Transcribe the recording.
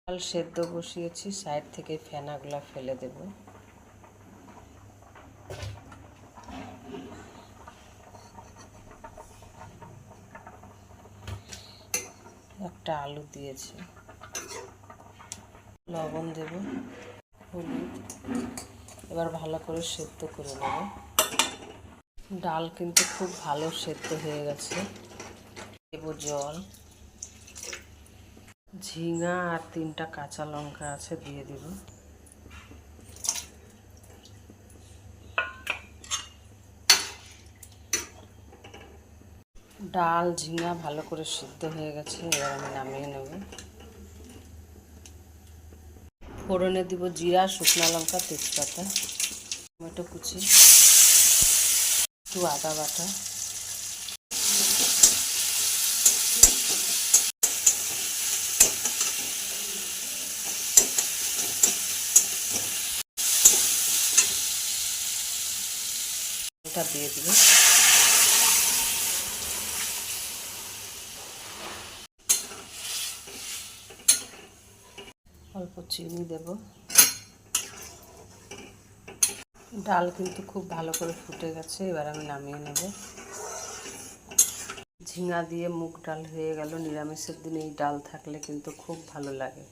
ডাল সেদ্ধ বসিয়েছি, সাইড থেকে ফেনাগুলো ফেলে দেব। একটা আলু দিয়েছি, লবণ দেব, হলুদ। এবার ভালো করে সেদ্ধ করে নেব। ডাল কিন্তু খুব ভালো সেদ্ধ হয়ে গেছে। দেব জল, ঝিঙা আর 3টা কাঁচা লঙ্কা আছে, দিয়ে দেব। ডাল ঝিঙা ভালো করে সিদ্ধ হয়ে গেছে, এবার আমি নামিয়ে নেব। ফোড়নে দিব জিরা, শুকনো লঙ্কা, তেজপাতা, টমেটো কুচি, একটু আদা বাটা, এটা দিয়ে দিব। অল্প চিনি দেব। ডাল কিন্তু খুব ভালো করে ফুটে গেছে, এবার আমি নামিয়ে নেব। ঝিঙা দিয়ে মুগ ডাল হয়ে গেল। নিরামিষের দিনে এই ডাল থাকলে কিন্তু খুব ভালো লাগে।